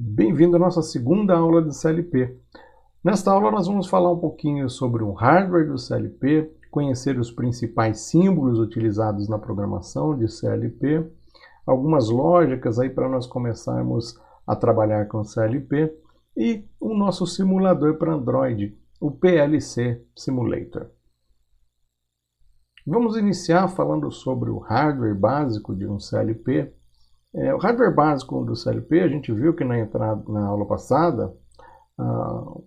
Bem-vindo à nossa segunda aula de CLP. Nesta aula nós vamos falar um pouquinho sobre o hardware do CLP, conhecer os principais símbolos utilizados na programação de CLP, algumas lógicas aí para nós começarmos a trabalhar com CLP e o nosso simulador para Android, o PLC Simulator. Vamos iniciar falando sobre o hardware básico de um CLP. O hardware básico do CLP, a gente viu que na aula passada,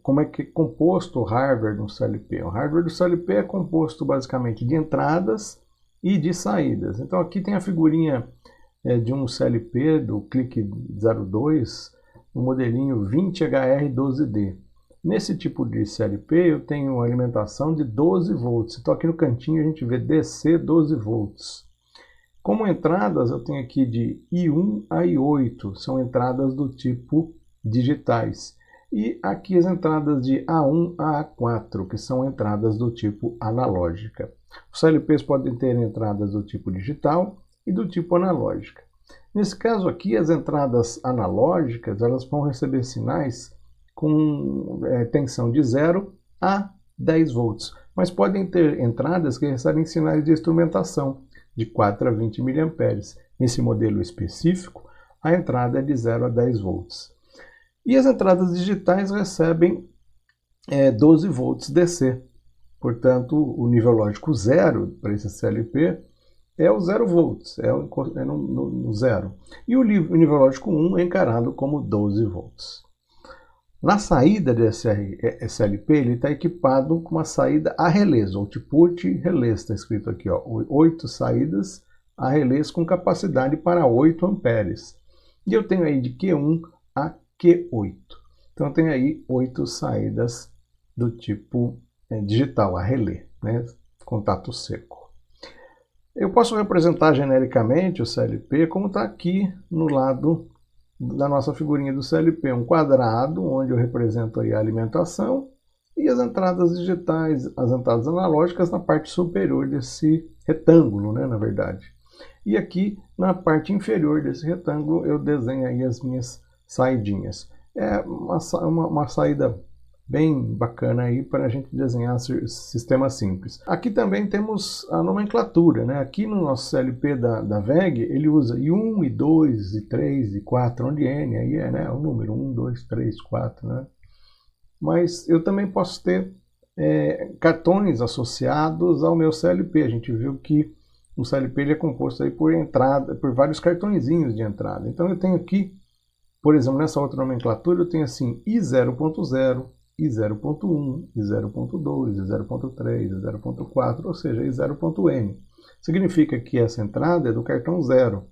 como é que é composto o hardware do CLP. O hardware do CLP é composto basicamente de entradas e de saídas. Então aqui tem a figurinha de um CLP do CLIC 02, no modelinho 20HR12D. Nesse tipo de CLP eu tenho alimentação de 12 volts. Então aqui no cantinho a gente vê DC 12 volts. Como entradas, eu tenho aqui de I1 a I8, são entradas do tipo digitais. E aqui as entradas de A1 a A4, que são entradas do tipo analógica. Os CLPs podem ter entradas do tipo digital e do tipo analógica. Nesse caso aqui, as entradas analógicas elas vão receber sinais com tensão de 0 a 10 volts, mas podem ter entradas que recebem sinais de instrumentação, de 4 a 20 mA. Nesse modelo específico, a entrada é de 0 a 10 volts. E as entradas digitais recebem 12 volts DC. Portanto, o nível lógico 0 para esse CLP é o 0 volts, é no 0. E o nível lógico 1 é encarado como 12 volts. Na saída desse CLP, ele está equipado com uma saída a relés, output relés, está escrito aqui, 8 saídas a relés com capacidade para 8 amperes. E eu tenho aí de Q1 a Q8. Então eu tenho aí 8 saídas do tipo digital, a relé, né? Contato seco. Eu posso representar genericamente o CLP como está aqui no lado da nossa figurinha do CLP, um quadrado onde eu represento aí a alimentação e as entradas digitais, as entradas analógicas na parte superior desse retângulo, né, na verdade. E aqui na parte inferior desse retângulo eu desenho aí as minhas saidinhas. É uma saída bem bacana aí para a gente desenhar sistemas simples. Aqui também temos a nomenclatura, né? Aqui no nosso CLP da VEG, ele usa I1, I2, I3, I4, onde N aí né, o número 1, 2, 3, 4, né? Mas eu também posso ter cartões associados ao meu CLP. A gente viu que o CLP ele é composto aí por vários cartõezinhos de entrada. Então eu tenho aqui, por exemplo, nessa outra nomenclatura, eu tenho assim I0.0, I0.1, I0.2, I0.3, I0.4, ou seja, I0.N. Significa que essa entrada é do cartão 0.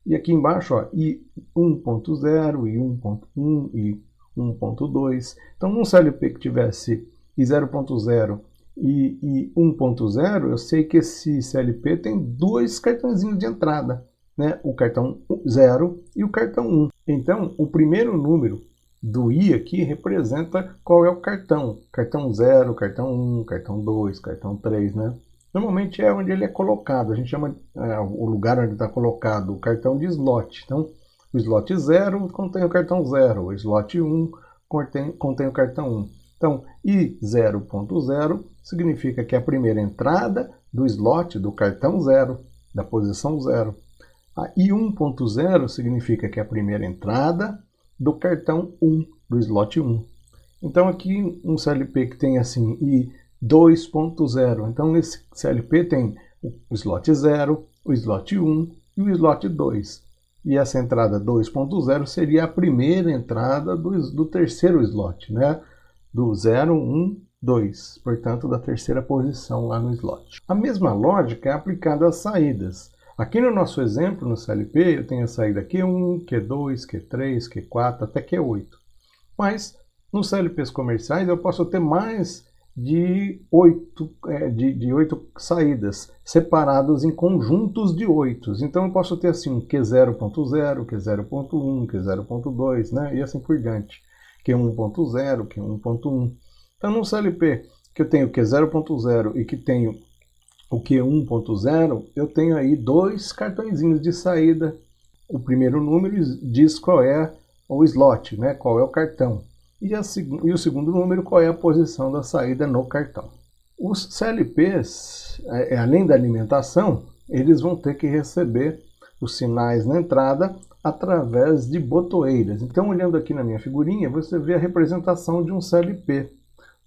E aqui embaixo, I1.0, I1.1, I1.2. Então, num CLP que tivesse I0.0 e I1.0, eu sei que esse CLP tem dois cartõezinhos de entrada, né? O cartão 0 e o cartão 1. Então, o primeiro número do I aqui representa qual é o cartão. Cartão 0, cartão 1, cartão 2, cartão 3, né? Normalmente é onde ele é colocado. A gente chama o lugar onde está colocado o cartão de slot. Então, o slot 0 contém o cartão 0. O slot 1 contém o cartão 1. Então, I0.0 significa que é a primeira entrada do slot do cartão 0, da posição 0. A I1.0 significa que é a primeira entrada do cartão 1, do slot 1. Então aqui um CLP que tem assim I2.0. Então nesse CLP tem o slot 0, o slot 1 e o slot 2. E essa entrada 2.0 seria a primeira entrada do terceiro slot, né? Do 0, 1, 2. Portanto, da terceira posição lá no slot. A mesma lógica é aplicada às saídas. Aqui no nosso exemplo, no CLP, eu tenho a saída Q1, Q2, Q3, Q4, até Q8. Mas, nos CLPs comerciais, eu posso ter mais de 8 saídas, separadas em conjuntos de 8. Então, eu posso ter assim um Q0.0, Q0.1, Q0.2, né? E assim por diante. Q1.0, Q1.1. Então, no CLP que eu tenho Q0.0 e que tenho o Q1.0, eu tenho aí dois cartõezinhos de saída. O primeiro número diz qual é o slot, né? Qual é o cartão. E o segundo número, qual é a posição da saída no cartão. Os CLPs, além da alimentação, eles vão ter que receber os sinais na entrada através de botoeiras. Então, olhando aqui na minha figurinha, você vê a representação de um CLP.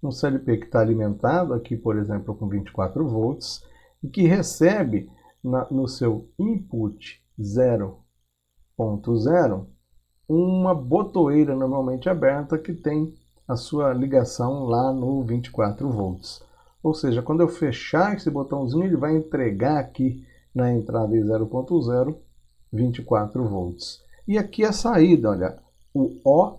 Um CLP que está alimentado aqui, por exemplo, com 24 volts e que recebe no seu input 0.0 uma botoeira normalmente aberta que tem a sua ligação lá no 24 volts. Ou seja, quando eu fechar esse botãozinho, ele vai entregar aqui na entrada em 0.0 24 volts. E aqui a saída, olha, o O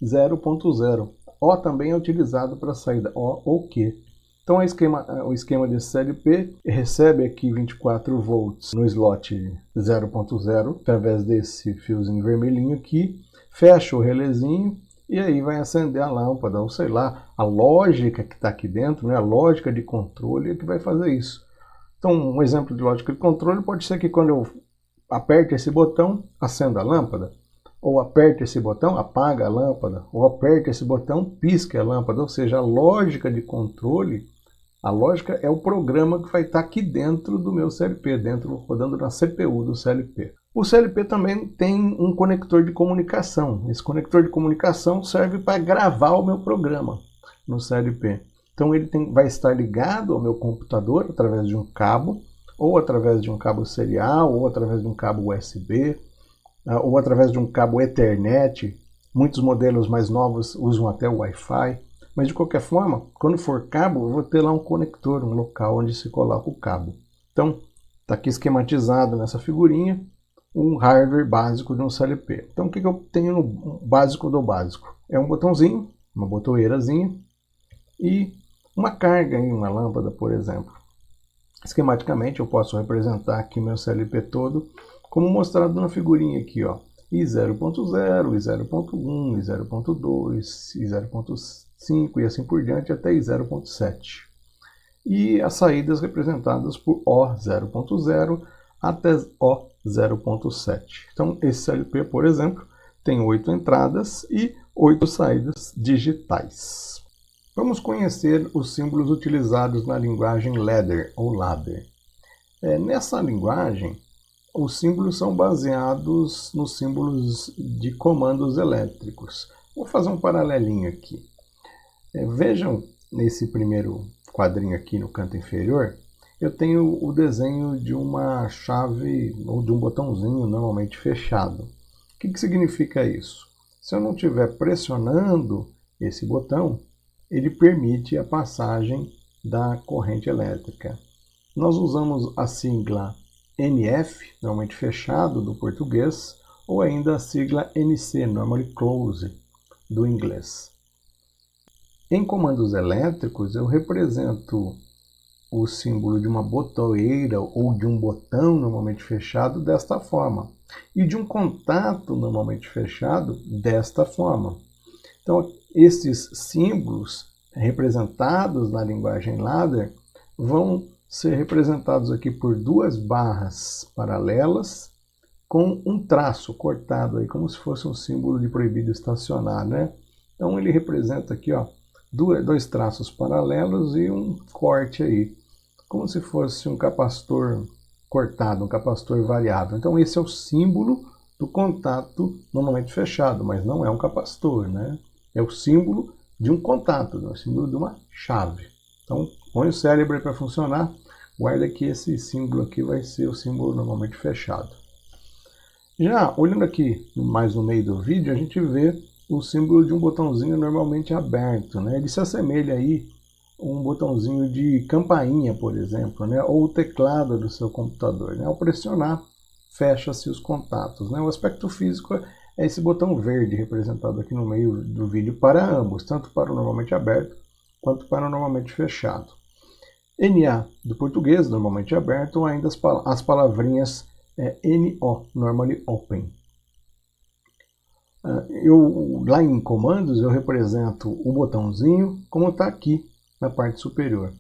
0.0. O também é utilizado para a saída, O ou Q. Então o esquema desse CLP recebe aqui 24 volts no slot 0.0 através desse fiozinho vermelhinho aqui, fecha o relézinho e aí vai acender a lâmpada, ou sei lá, a lógica que está aqui dentro, né, a lógica de controle é que vai fazer isso. Então um exemplo de lógica de controle pode ser que quando eu aperte esse botão, acenda a lâmpada, ou aperte esse botão, apaga a lâmpada, ou aperte esse botão, pisca a lâmpada, ou seja, a lógica de controle. A lógica é o programa que vai estar aqui dentro do meu CLP, rodando na CPU do CLP. O CLP também tem um conector de comunicação. Esse conector de comunicação serve para gravar o meu programa no CLP. Então ele vai estar ligado ao meu computador através de um cabo, ou através de um cabo serial, ou através de um cabo USB, ou através de um cabo Ethernet. Muitos modelos mais novos usam até o Wi-Fi. Mas de qualquer forma, quando for cabo, eu vou ter lá um conector, um local onde se coloca o cabo. Então, está aqui esquematizado nessa figurinha um hardware básico de um CLP. Então, o que eu tenho no básico do básico? É um botãozinho, uma botoeirazinha e uma carga em uma lâmpada, por exemplo. Esquematicamente, eu posso representar aqui meu CLP todo, como mostrado na figurinha aqui, ó. I 0.0, I 0.1, I 0.2, I 0.5 e assim por diante até I 0.7. E as saídas representadas por O 0.0 até O 0.7. Então esse CLP, por exemplo, tem 8 entradas e 8 saídas digitais. Vamos conhecer os símbolos utilizados na linguagem ladder ou ladder. Nessa linguagem, os símbolos são baseados nos símbolos de comandos elétricos. Vou fazer um paralelinho aqui. Vejam nesse primeiro quadrinho aqui no canto inferior, eu tenho o desenho de uma chave ou de um botãozinho normalmente fechado. O que significa isso? Se eu não estiver pressionando esse botão, ele permite a passagem da corrente elétrica. Nós usamos a sigla NF, normalmente fechado, do português, ou ainda a sigla NC, normally close, do inglês. Em comandos elétricos, eu represento o símbolo de uma botoeira ou de um botão normalmente fechado desta forma, e de um contato normalmente fechado desta forma. Então, esses símbolos representados na linguagem ladder vão ser representados aqui por duas barras paralelas com um traço cortado aí, como se fosse um símbolo de proibido estacionar, né? Então ele representa aqui, ó, dois traços paralelos e um corte aí, como se fosse um capacitor cortado, um capacitor variável. Então esse é o símbolo do contato normalmente fechado, mas não é um capacitor, né? É o símbolo de um contato, é o símbolo de uma chave. Então põe o cérebro para funcionar, guarda que esse símbolo aqui vai ser o símbolo normalmente fechado. Já olhando aqui mais no meio do vídeo, a gente vê o símbolo de um botãozinho normalmente aberto, né? Ele se assemelha aí a um botãozinho de campainha, por exemplo, né? Ou o teclado do seu computador, né? Ao pressionar, fecha-se os contatos, né? O aspecto físico é esse botão verde representado aqui no meio do vídeo para ambos, tanto para o normalmente aberto quanto para o normalmente fechado. NA do português, normalmente aberto, ou ainda as palavrinhas NO, normally open. Lá em comandos eu represento o botãozinho como está aqui na parte superior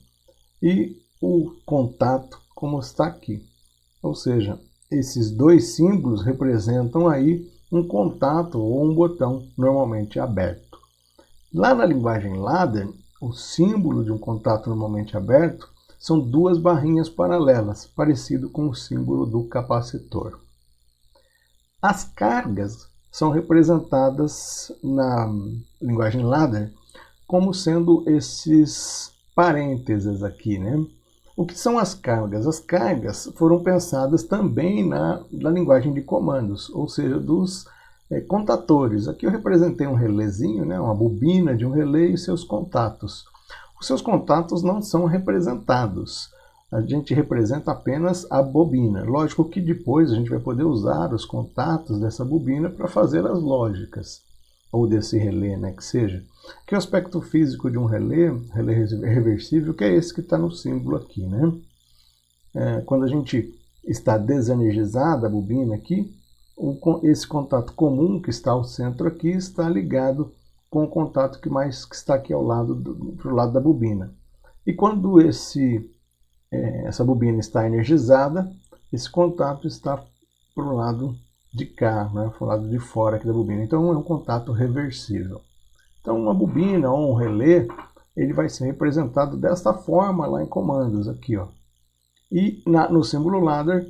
e o contato como está aqui. Ou seja, esses dois símbolos representam aí um contato ou um botão normalmente aberto. Lá na linguagem ladder, o símbolo de um contato normalmente aberto são duas barrinhas paralelas, parecido com o símbolo do capacitor. As cargas são representadas na linguagem ladder como sendo esses parênteses aqui, né? O que são as cargas? As cargas foram pensadas também na linguagem de comandos, ou seja, dos contatores. Aqui eu representei um relézinho, né? Uma bobina de um relé e seus contatos. Os seus contatos não são representados. A gente representa apenas a bobina. Lógico que depois a gente vai poder usar os contatos dessa bobina para fazer as lógicas, ou desse relé, né, que seja. Que o aspecto físico de um relé reversível, que é esse que está no símbolo aqui, né? Quando a gente está desenergizada a bobina aqui, esse contato comum que está ao centro aqui está ligado com o contato que está aqui ao lado, pro lado da bobina. E quando essa bobina está energizada, esse contato está para o lado de cá, né, para o lado de fora aqui da bobina. Então é um contato reversível. Então uma bobina ou um relé, ele vai ser representado desta forma lá em comandos, aqui, ó. E no símbolo ladder,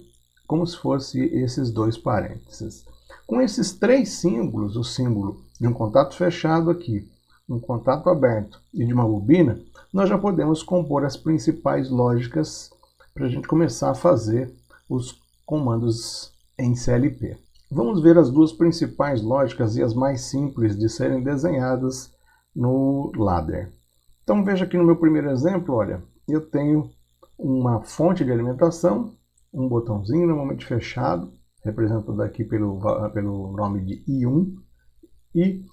como se fosse esses dois parênteses. Com esses três símbolos, o símbolo de um contato fechado aqui, um contato aberto e de uma bobina, nós já podemos compor as principais lógicas para a gente começar a fazer os comandos em CLP. Vamos ver as duas principais lógicas e as mais simples de serem desenhadas no ladder. Então veja aqui no meu primeiro exemplo, olha, eu tenho uma fonte de alimentação, um botãozinho normalmente fechado, representado aqui pelo nome de I1, e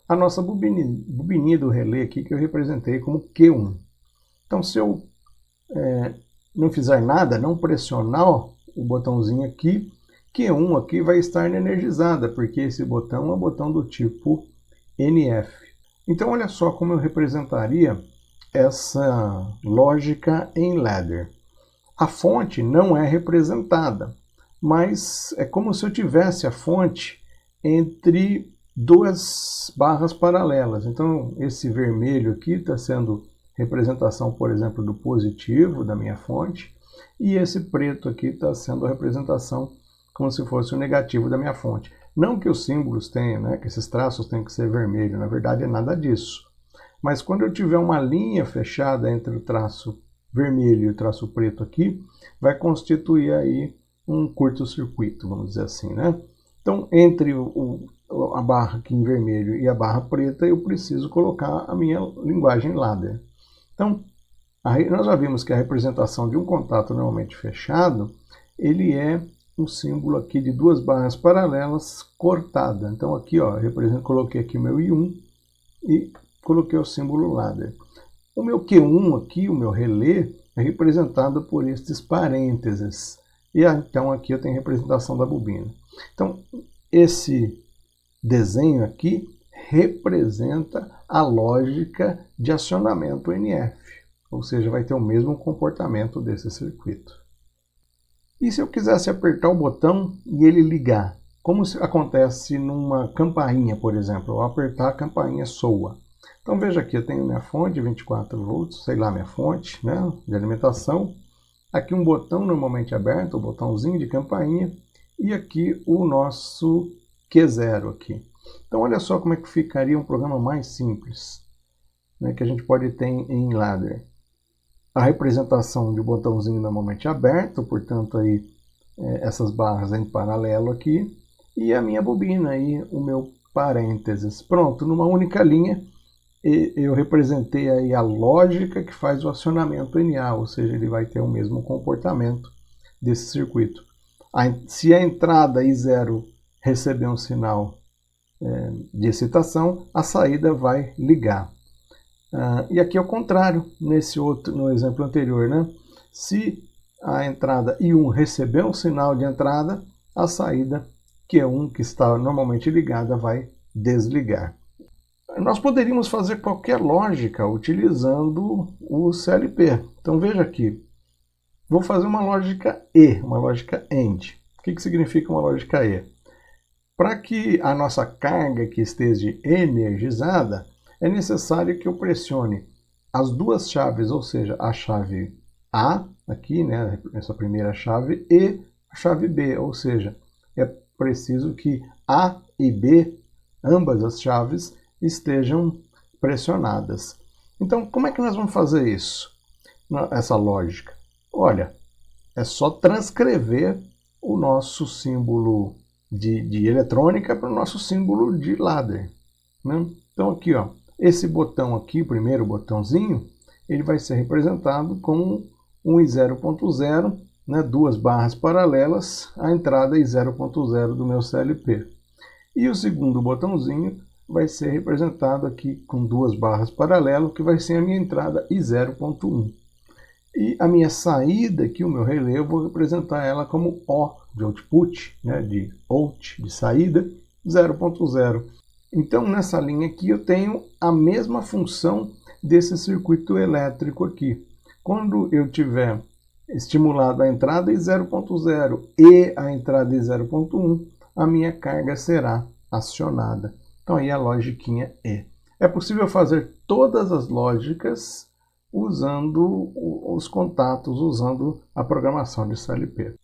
a nossa bobininha do relé aqui que eu representei como Q1. Então se eu não fizer nada, não pressionar o botãozinho aqui, Q1 aqui vai estar energizada, porque esse botão é um botão do tipo NF. Então olha só como eu representaria essa lógica em ladder. A fonte não é representada, mas é como se eu tivesse a fonte entre duas barras paralelas. Então esse vermelho aqui está sendo representação, por exemplo, do positivo da minha fonte, e esse preto aqui está sendo a representação como se fosse o negativo da minha fonte. Não que os símbolos tenham, né, que esses traços tenham que ser vermelho, na verdade é nada disso. Mas quando eu tiver uma linha fechada entre o traço vermelho e o traço preto aqui, vai constituir aí um curto-circuito, vamos dizer assim, né? Então, entre a barra aqui em vermelho e a barra preta, eu preciso colocar a minha linguagem ladder. Então, aí nós já vimos que a representação de um contato normalmente fechado, ele é um símbolo aqui de duas barras paralelas cortada. Então aqui, ó, coloquei aqui o meu I1 e coloquei o símbolo ladder. O meu Q1 aqui, o meu relé, é representado por estes parênteses. E então aqui eu tenho a representação da bobina. Então esse desenho aqui representa a lógica de acionamento NF, ou seja, vai ter o mesmo comportamento desse circuito. E se eu quisesse apertar o botão e ele ligar? Como acontece numa campainha, por exemplo, ao apertar a campainha soa. Então veja aqui, eu tenho minha fonte de 24 volts, sei lá, minha fonte, né, de alimentação. Aqui um botão normalmente aberto, o botãozinho de campainha, e aqui o nosso Q0 aqui. Então olha só como é que ficaria um programa mais simples, né, que a gente pode ter em ladder. A representação de um botãozinho normalmente aberto, portanto aí essas barras em paralelo aqui, e a minha bobina aí, o meu parênteses. Pronto, numa única linha eu representei aí a lógica que faz o acionamento NA, ou seja, ele vai ter o mesmo comportamento desse circuito. Se a entrada I0 receber um sinal de excitação, a saída vai ligar. E aqui é o contrário, no exemplo anterior, né? Se a entrada I1 receber um sinal de entrada, a saída Q1, que está normalmente ligada, vai desligar. Nós poderíamos fazer qualquer lógica utilizando o CLP. Então veja aqui, vou fazer uma lógica E, uma lógica AND. O que significa uma lógica E? Para que a nossa carga aqui esteja energizada, é necessário que eu pressione as duas chaves, ou seja, a chave A, aqui, né, essa primeira chave, e a chave B, ou seja, é preciso que A e B, ambas as chaves, estejam pressionadas. Então, como é que nós vamos fazer isso? Essa lógica? Olha, é só transcrever o nosso símbolo de eletrônica para o nosso símbolo de ladder, né? Então aqui, ó, esse botão aqui, o primeiro botãozinho, ele vai ser representado com 1 e 0.0, né, duas barras paralelas, a entrada e 0.0 do meu CLP. E o segundo botãozinho vai ser representado aqui com duas barras paralelas, que vai ser a minha entrada e 0.1. E a minha saída aqui, o meu relé, eu vou representar ela como O de output, né, de out, de saída, 0.0. Então, nessa linha aqui, eu tenho a mesma função desse circuito elétrico aqui. Quando eu tiver estimulado a entrada em 0.0 e a entrada em 0.1, a minha carga será acionada. Então, aí a logiquinha E. É possível fazer todas as lógicas usando os contatos, usando a programação de CLP.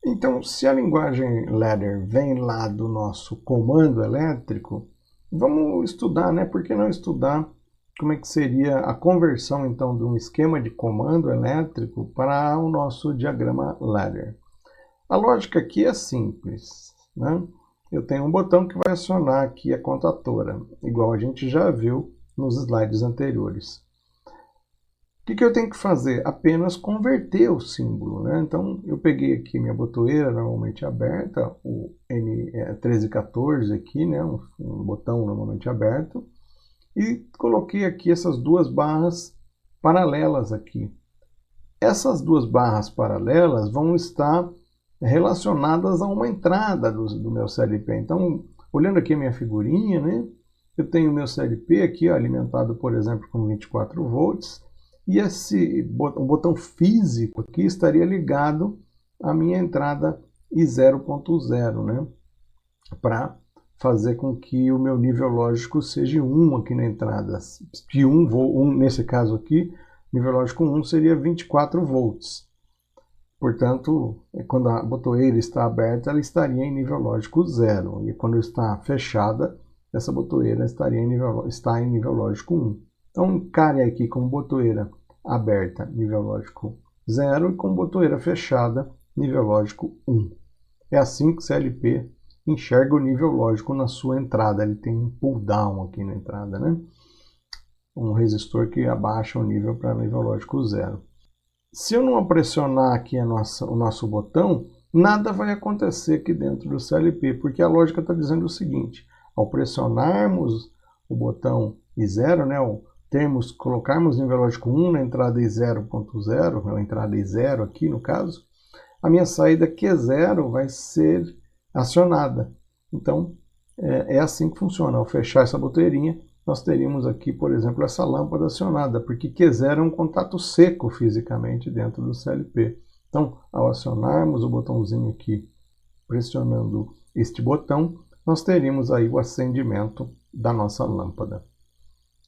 Então, se a linguagem ladder vem lá do nosso comando elétrico, vamos estudar, né? Por que não estudar como é que seria a conversão, então, de um esquema de comando elétrico para o nosso diagrama ladder? A lógica aqui é simples, né? Eu tenho um botão que vai acionar aqui a contatora, igual a gente já viu nos slides anteriores. O que eu tenho que fazer? Apenas converter o símbolo, né? Então, eu peguei aqui minha botoeira normalmente aberta, o N1314 aqui, né? Um botão normalmente aberto, e coloquei aqui essas duas barras paralelas aqui. Essas duas barras paralelas vão estar relacionadas a uma entrada do meu CLP. Então, olhando aqui a minha figurinha, né? Eu tenho o meu CLP aqui, ó, alimentado, por exemplo, com 24 volts, e o botão físico aqui estaria ligado à minha entrada I 0.0, né? Para fazer com que o meu nível lógico seja 1 aqui na entrada. Que nesse caso aqui, nível lógico 1 seria 24 volts. Portanto, quando a botoeira está aberta, ela estaria em nível lógico 0. E quando está fechada, essa botoeira está em nível lógico 1. Então, encare aqui com botoeira aberta, nível lógico 0, e com botoeira fechada, nível lógico 1. É assim que o CLP enxerga o nível lógico na sua entrada. Ele tem um pull down aqui na entrada, né? Um resistor que abaixa o nível para nível lógico 0. Se eu não pressionar aqui o nosso botão, nada vai acontecer aqui dentro do CLP, porque a lógica está dizendo o seguinte: ao pressionarmos o botão I0, né, colocarmos nível lógico 1 na entrada I0.0, a entrada I0 aqui no caso, a minha saída Q0 vai ser acionada. Então, é assim que funciona. Ao fechar essa boteirinha, nós teríamos aqui, por exemplo, essa lâmpada acionada, porque Q0 é um contato seco fisicamente dentro do CLP. Então, ao acionarmos o botãozinho aqui, pressionando este botão, nós teríamos aí o acendimento da nossa lâmpada.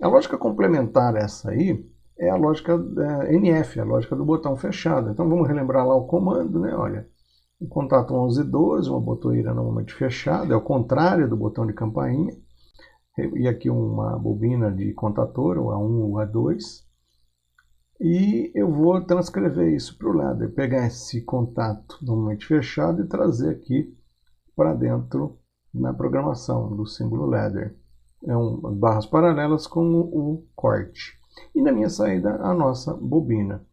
A lógica complementar essa aí é a lógica NF, a lógica do botão fechado. Então vamos relembrar lá o comando, né? Olha, o contato 11 e 12, uma botoeira normalmente fechada, é o contrário do botão de campainha. E aqui uma bobina de contator, o A1 ou A2. E eu vou transcrever isso para o ladder, pegar esse contato normalmente fechado e trazer aqui para dentro na programação do símbolo ladder. Barras paralelas com o corte. E na minha saída, a nossa bobina.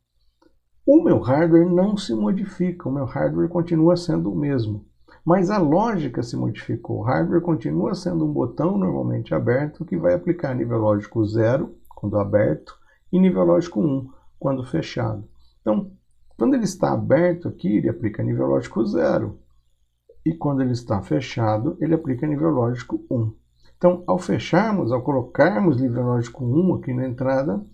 O meu hardware não se modifica, o meu hardware continua sendo o mesmo. Mas a lógica se modificou. O hardware continua sendo um botão normalmente aberto que vai aplicar nível lógico 0, quando aberto, e nível lógico 1, quando fechado. Então, quando ele está aberto aqui, ele aplica nível lógico 0. E quando ele está fechado, ele aplica nível lógico 1. Então, ao fecharmos, ao colocarmos nível lógico 1 aqui na entrada,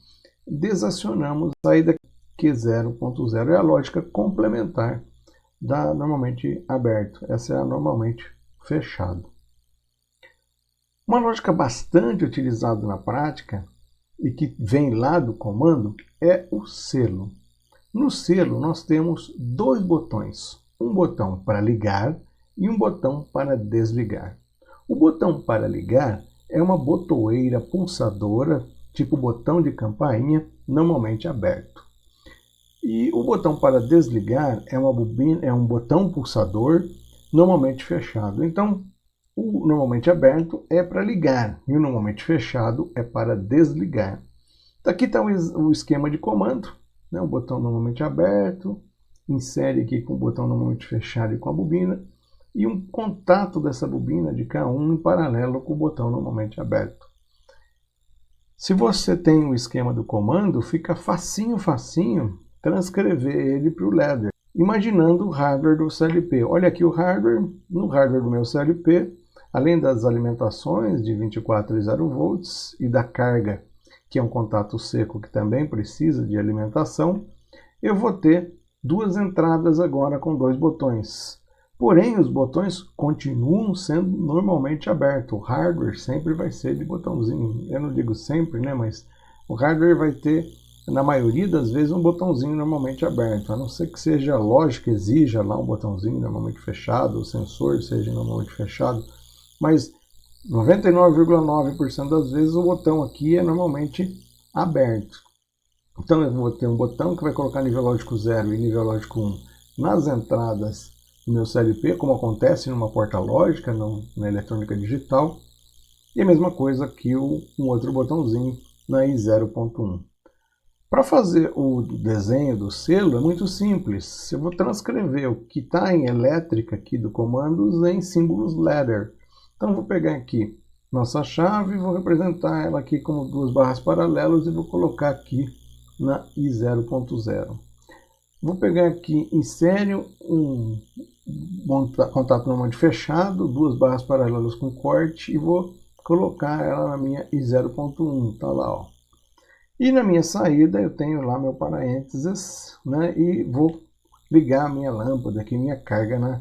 desacionamos a saída Q0.0. É a lógica complementar da normalmente aberto. Essa é a normalmente fechado. Uma lógica bastante utilizada na prática e que vem lá do comando é o selo. No selo nós temos dois botões, um botão para ligar e um botão para desligar. O botão para ligar é uma botoeira pulsadora, tipo botão de campainha, normalmente aberto. E o botão para desligar é uma bobina, é um botão pulsador, normalmente fechado. Então, o normalmente aberto é para ligar e o normalmente fechado é para desligar. Aqui está o esquema de comando, né? O botão normalmente aberto, insere aqui com o botão normalmente fechado e com a bobina, e um contato dessa bobina de K1 em paralelo com o botão normalmente aberto. Se você tem o esquema do comando, fica facinho transcrever ele para o ladder, imaginando o hardware do CLP. Olha aqui o hardware, no hardware do meu CLP, além das alimentações de 24,0 volts e da carga, que é um contato seco que também precisa de alimentação, eu vou ter duas entradas agora com dois botões. Porém, os botões continuam sendo normalmente abertos. O hardware sempre vai ser de botãozinho. Eu não digo sempre, né? Mas o hardware vai ter, na maioria das vezes, um botãozinho normalmente aberto. A não ser que seja a lógica exija lá um botãozinho normalmente fechado, o sensor seja normalmente fechado. Mas 99,9% das vezes o botão aqui é normalmente aberto. Então eu vou ter um botão que vai colocar nível lógico 0 e nível lógico 1 nas entradas do meu CLP, como acontece numa porta lógica, na eletrônica digital. E a mesma coisa aqui um outro botãozinho na I0.1. Para fazer o desenho do selo é muito simples. Eu vou transcrever o que está em elétrica aqui do comandos em símbolos ladder. Então vou pegar aqui nossa chave, vou representar ela aqui como duas barras paralelas e vou colocar aqui na I0.0. Vou pegar aqui, insere um contato normalmente fechado, duas barras paralelas com corte e vou colocar ela na minha I0.1, tá lá, ó. E na minha saída eu tenho lá meu parênteses, né, e vou ligar a minha lâmpada aqui, minha carga na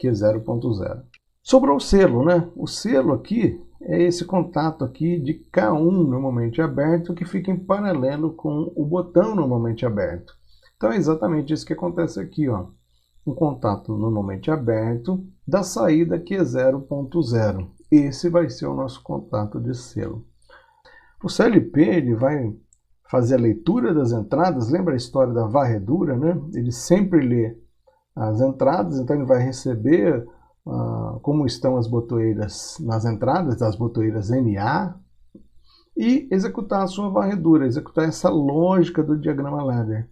Q0.0. Sobrou o selo, né? O selo aqui é esse contato aqui de K1 normalmente aberto que fica em paralelo com o botão normalmente aberto. Então é exatamente isso que acontece aqui, ó. Um contato normalmente aberto da saída Q0.0. Esse vai ser o nosso contato de selo. O CLP ele vai fazer a leitura das entradas, lembra a história da varredura, né? Ele sempre lê as entradas, então ele vai receber como estão as botoeiras nas entradas, das botoeiras NA, e executar a sua varredura, executar essa lógica do diagrama ladder.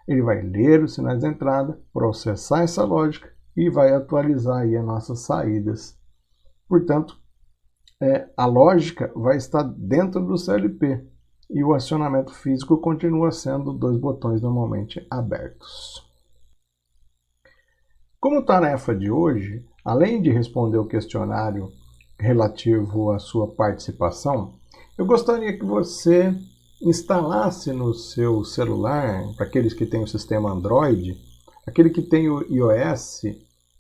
Ele vai ler os sinais de entrada, processar essa lógica e vai atualizar aí as nossas saídas. Portanto, a lógica vai estar dentro do CLP e o acionamento físico continua sendo dois botões normalmente abertos. Como tarefa de hoje, além de responder o questionário relativo à sua participação, eu gostaria que você instalasse no seu celular, para aqueles que têm o sistema Android, aquele que tem o iOS,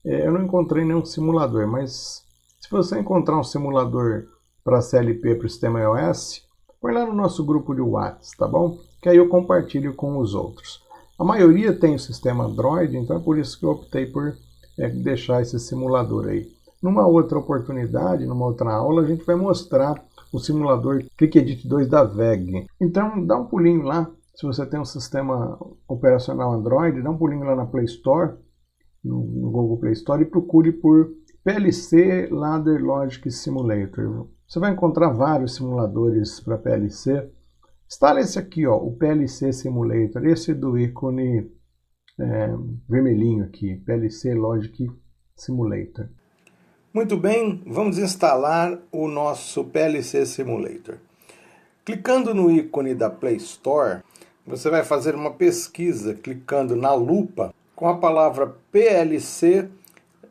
eu não encontrei nenhum simulador, mas se você encontrar um simulador para CLP para o sistema iOS, põe lá no nosso grupo de WhatsApp, tá bom? Que aí eu compartilho com os outros. A maioria tem o sistema Android, então é por isso que eu optei por deixar esse simulador aí. Numa outra oportunidade, numa outra aula, a gente vai mostrar o simulador ClickEdit 2 da VEG. Então dá um pulinho lá, se você tem um sistema operacional Android, dá um pulinho lá na Play Store, no Google Play Store, e procure por PLC Ladder Logic Simulator. Você vai encontrar vários simuladores para PLC. Instala esse aqui, ó, o PLC Simulator, esse do ícone vermelhinho aqui, PLC Logic Simulator. Muito bem, vamos instalar o nosso PLC Simulator. Clicando no ícone da Play Store, você vai fazer uma pesquisa clicando na lupa com a palavra PLC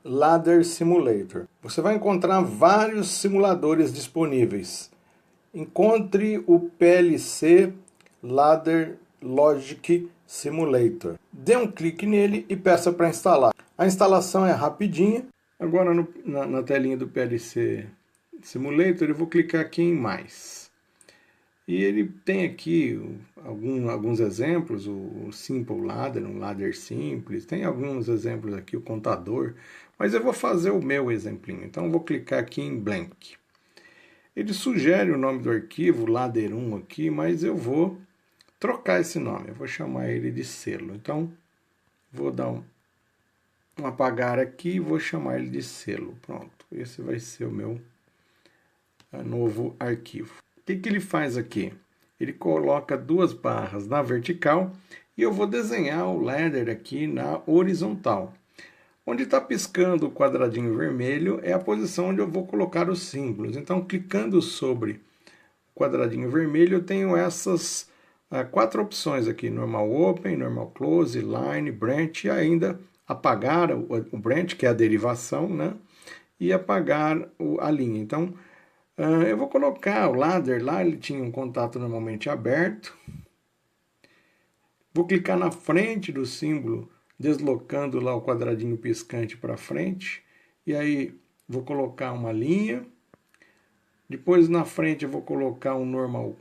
Ladder Simulator. Você vai encontrar vários simuladores disponíveis. Encontre o PLC Ladder Logic Simulator. Dê um clique nele e peça para instalar. A instalação é rapidinha. Agora na telinha do PLC Simulator, eu vou clicar aqui em mais. E ele tem aqui alguns exemplos, o Simple Ladder, um ladder simples, tem alguns exemplos aqui, o contador, mas eu vou fazer o meu exemplinho, então eu vou clicar aqui em Blank. Ele sugere o nome do arquivo, ladder1 aqui, mas eu vou trocar esse nome, eu vou chamar ele de selo. Então, vou dar um apagar aqui e vou chamar ele de selo. Pronto, esse vai ser o meu novo arquivo. O que ele faz aqui? Ele coloca duas barras na vertical e eu vou desenhar o ladder aqui na horizontal. Onde está piscando o quadradinho vermelho é a posição onde eu vou colocar os símbolos. Então, clicando sobre o quadradinho vermelho, eu tenho essas quatro opções aqui: Normal Open, Normal Close, Line, Branch, e ainda apagar o branch, que é a derivação, né? E apagar a linha. Então, eu vou colocar o ladder lá, ele tinha um contato normalmente aberto. Vou clicar na frente do símbolo, deslocando lá o quadradinho piscante para frente. E aí, vou colocar uma linha. Depois, na frente, eu vou colocar um normal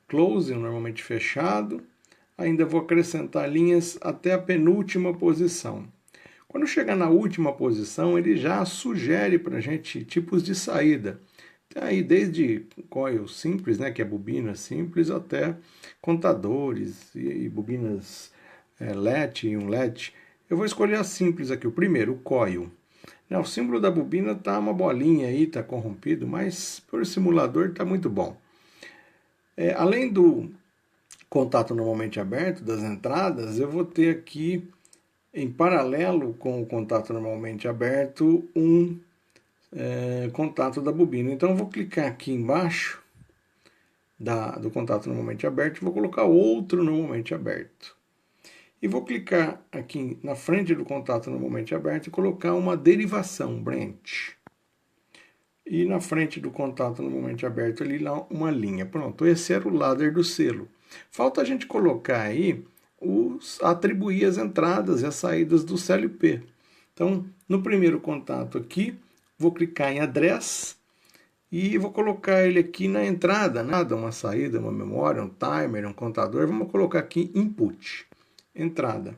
close, normalmente fechado. Ainda vou acrescentar linhas até a penúltima posição. Quando chegar na última posição, ele já sugere para a gente tipos de saída. Aí, desde coil simples, né, que é bobina simples, até contadores e bobinas LET e um LET. Eu vou escolher as simples aqui. O primeiro, o coil. O símbolo da bobina está uma bolinha aí, está corrompido, mas por simulador está muito bom. Além do contato normalmente aberto, das entradas, eu vou ter aqui, em paralelo com o contato normalmente aberto, um contato da bobina. Então, eu vou clicar aqui embaixo do contato normalmente aberto e vou colocar outro normalmente aberto. E vou clicar aqui na frente do contato normalmente aberto e colocar uma derivação, branch. E na frente do contato normalmente aberto ali uma linha. Pronto, esse era o ladder do selo. Falta a gente colocar aí, atribuir as entradas e as saídas do CLP. Então, no primeiro contato aqui, vou clicar em Address e vou colocar ele aqui na entrada, uma saída, uma memória, um timer, um contador. Vamos colocar aqui Input, entrada.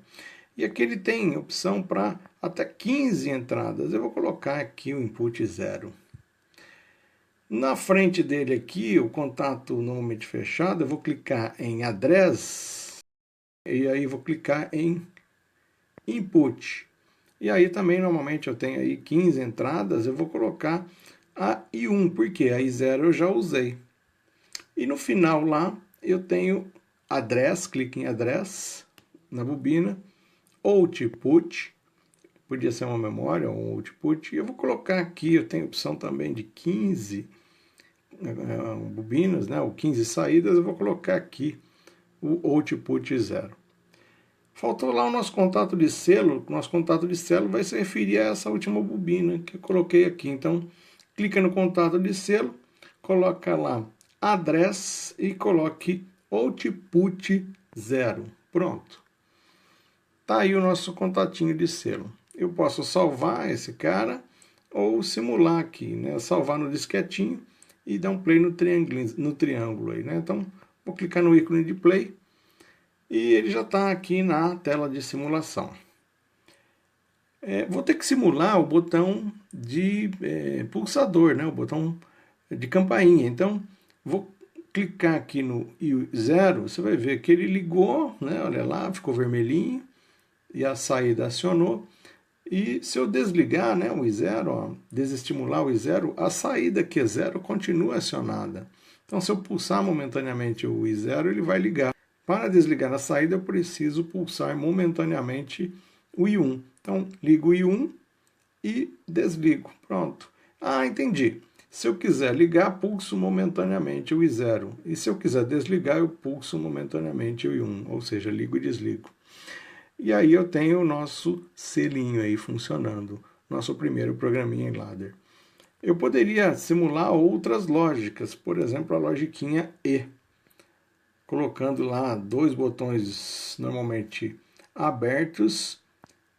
E aqui ele tem opção para até 15 entradas. Eu vou colocar aqui o Input 0. Na frente dele aqui, o contato normalmente fechado, eu vou clicar em Address e aí vou clicar em Input. E aí também normalmente eu tenho aí 15 entradas, eu vou colocar a I1, porque a I0 eu já usei. E no final lá eu tenho Address, clique em Address na bobina, Output, podia ser uma memória ou um output, e eu vou colocar aqui, eu tenho opção também de 15 bobinas, né, ou 15 saídas, eu vou colocar aqui o output 0. Faltou lá o nosso contato de selo. Nosso contato de selo vai se referir a essa última bobina que eu coloquei aqui. Então, clica no contato de selo, coloca lá address e coloque output 0. Pronto. Tá aí o nosso contatinho de selo. Eu posso salvar esse cara ou simular aqui, né? Salvar no disquetinho e dar um play no triângulo aí, né? Então, vou clicar no ícone de play e ele já está aqui na tela de simulação. Vou ter que simular o botão de pulsador, né? O botão de campainha. Então, vou clicar aqui no I0, você vai ver que ele ligou, né? Olha lá, ficou vermelhinho e a saída acionou. E se eu desligar, né, o I0, ó, desestimular o I0, a saída Q0 continua acionada. Então, se eu pulsar momentaneamente o I0, ele vai ligar. Para desligar a saída, eu preciso pulsar momentaneamente o I1. Então, ligo o I1 e desligo. Pronto. Ah, entendi. Se eu quiser ligar, pulso momentaneamente o I0. E se eu quiser desligar, eu pulso momentaneamente o I1, ou seja, ligo e desligo. E aí eu tenho o nosso selinho aí funcionando, nosso primeiro programinha em ladder. Eu poderia simular outras lógicas, por exemplo, a logiquinha E, colocando lá dois botões normalmente abertos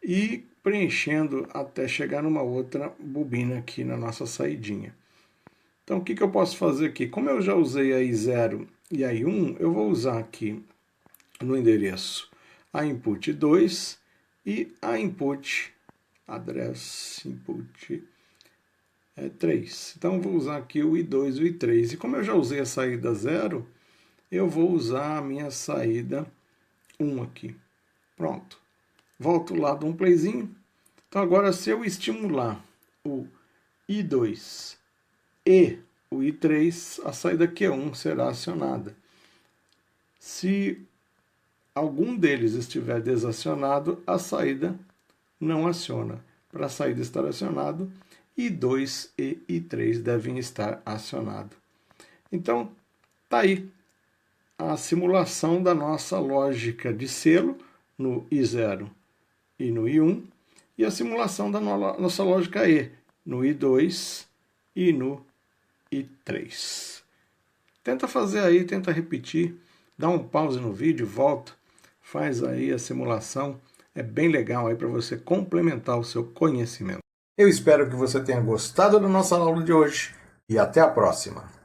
e preenchendo até chegar numa outra bobina aqui na nossa saidinha. Então, o que eu posso fazer aqui? Como eu já usei a I0 e a I1, eu vou usar aqui no endereço a input 2 e a input address input 3. Então, vou usar aqui o I2 e o I3. E como eu já usei a saída 0, eu vou usar a minha saída 1 aqui. Pronto. Volto lá, dou um playzinho. Então, agora, se eu estimular o I2 e o I3, a saída Q1 será acionada. Se algum deles estiver desacionado, a saída não aciona. Para a saída estar acionado, I2 e I3 devem estar acionados. Então, está aí a simulação da nossa lógica de selo no I0 e no I1, e a simulação da nossa lógica E no I2 e no I3. Tenta fazer aí, tenta repetir, dá um pause no vídeo, volta, faz aí a simulação. É bem legal aí para você complementar o seu conhecimento. Eu espero que você tenha gostado da nossa aula de hoje e até a próxima.